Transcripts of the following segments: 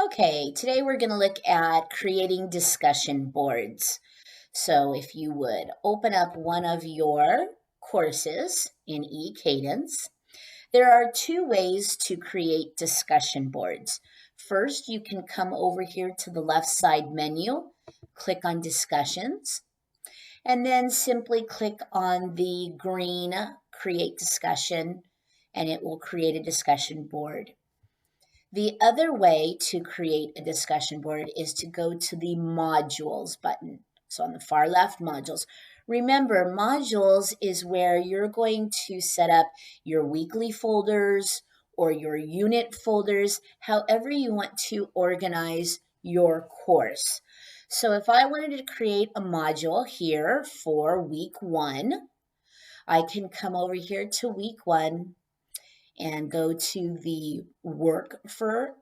Okay, today we're going to look at creating discussion boards. So if you would open up one of your courses in Ekadence, there are two ways to create discussion boards. First, you can come over here to the left side menu, click on discussions, and then simply click on the green create discussion, and it will create a discussion board. The other way to create a discussion board is to go to the modules button. So on the far left, modules. Remember, modules is where you're going to set up your weekly folders or your unit folders, however you want to organize your course. So if I wanted to create a module here for week 1, I can come over here to week 1 and go to the work for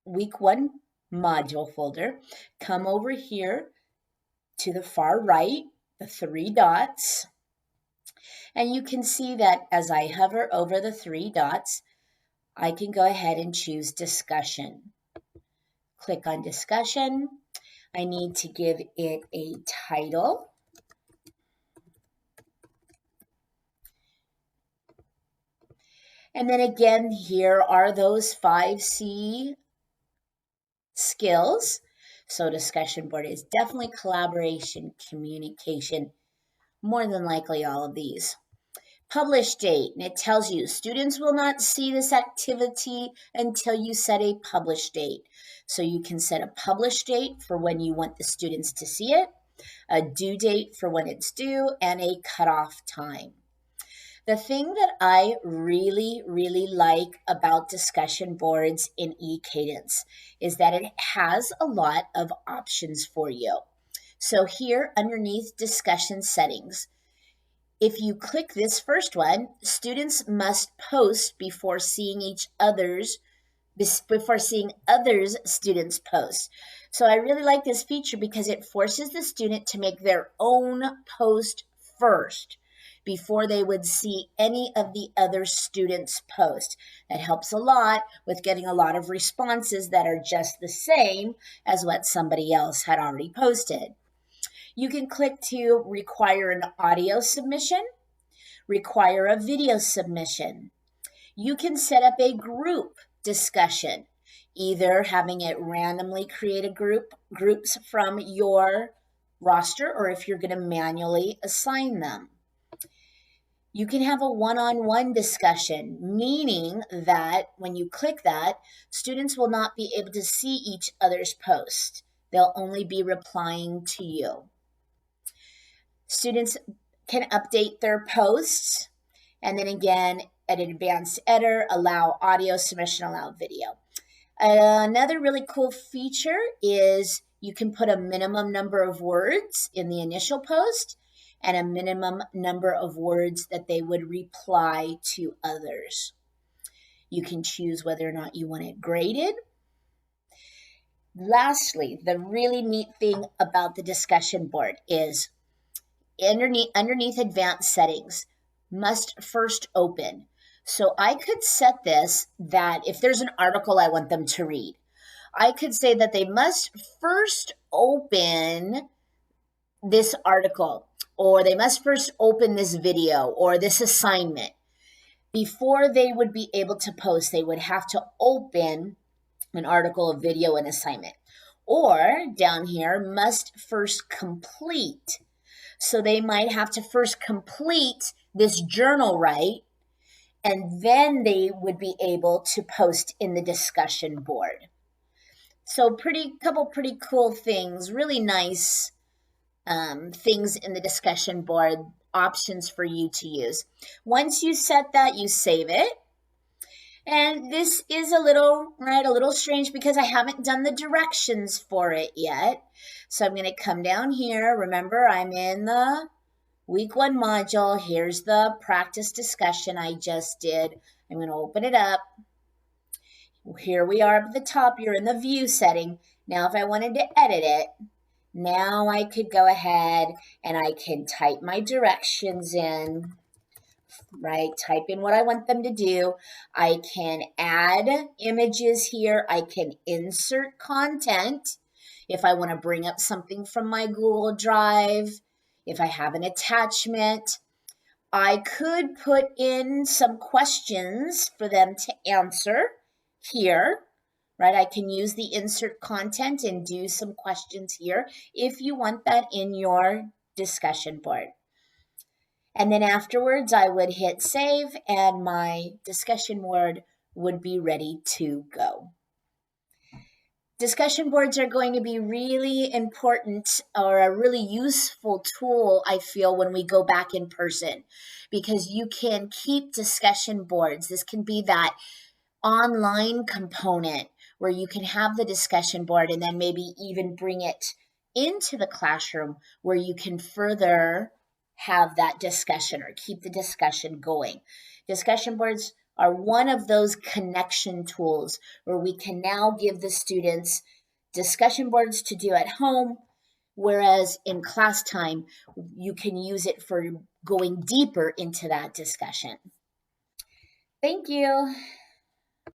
week 1 module folder. Come over here to the far right, the 3 dots, and you can see that as I hover over the 3 dots, I can go ahead and choose discussion. Click on discussion. I need to give it a title. And then again, here are those 5C skills. So discussion board is definitely collaboration, communication, more than likely all of these. Publish date, and it tells you students will not see this activity until you set a publish date. So you can set a publish date for when you want the students to see it, a due date for when it's due, and a cutoff time. The thing that I really like about discussion boards in Ekadence is that it has a lot of options for you. So here underneath discussion settings, if you click this first one, students must post before seeing others students post. So I really like this feature because it forces the student to make their own post first before they would see any of the other students' post. That helps a lot with getting a lot of responses that are just the same as what somebody else had already posted. You can click to require an audio submission, require a video submission. You can set up a group discussion, either having it randomly create groups from your roster, or if you're going to manually assign them. You can have a one-on-one discussion, meaning that when you click that, students will not be able to see each other's post. They'll only be replying to you. Students can update their posts, and then again, at advanced editor, allow audio submission, allow video. Another really cool feature is you can put a minimum number of words in the initial post and a minimum number of words that they would reply to others. You can choose whether or not you want it graded. Lastly, the really neat thing about the discussion board is underneath advanced settings, must first open. So I could set this that if there's an article I want them to read, I could say that they must first open this article, or they must first open this video or this assignment. Before they would be able to post, they would have to open an article, a video, an assignment. Or down here, must first complete. So they might have to first complete this journal, right? And then they would be able to post in the discussion board. So couple pretty cool things, really nice things in the discussion board, options for you to use. Once you set that, you save it. And this is a little strange because I haven't done the directions for it yet. So I'm going to come down here. Remember, I'm in the week 1 module. Here's the practice discussion I just did. I'm going to open it up. Here we are at the top. You're in the view setting. Now, if I wanted to edit it, now I could go ahead and I can type my directions in right? Type in what I want them to do. I can add images here. I can insert content if I want to bring up something from my Google Drive, if I have an attachment. I could put in some questions for them to answer here, right? I can use the insert content and do some questions here if you want that in your discussion board. And then afterwards, I would hit save and my discussion board would be ready to go. Discussion boards are going to be really important or a really useful tool, I feel, when we go back in person, because you can keep discussion boards. This can be that online component where you can have the discussion board and then maybe even bring it into the classroom where you can further have that discussion or keep the discussion going. Discussion boards are one of those connection tools where we can now give the students discussion boards to do at home, whereas in class time, you can use it for going deeper into that discussion. Thank you.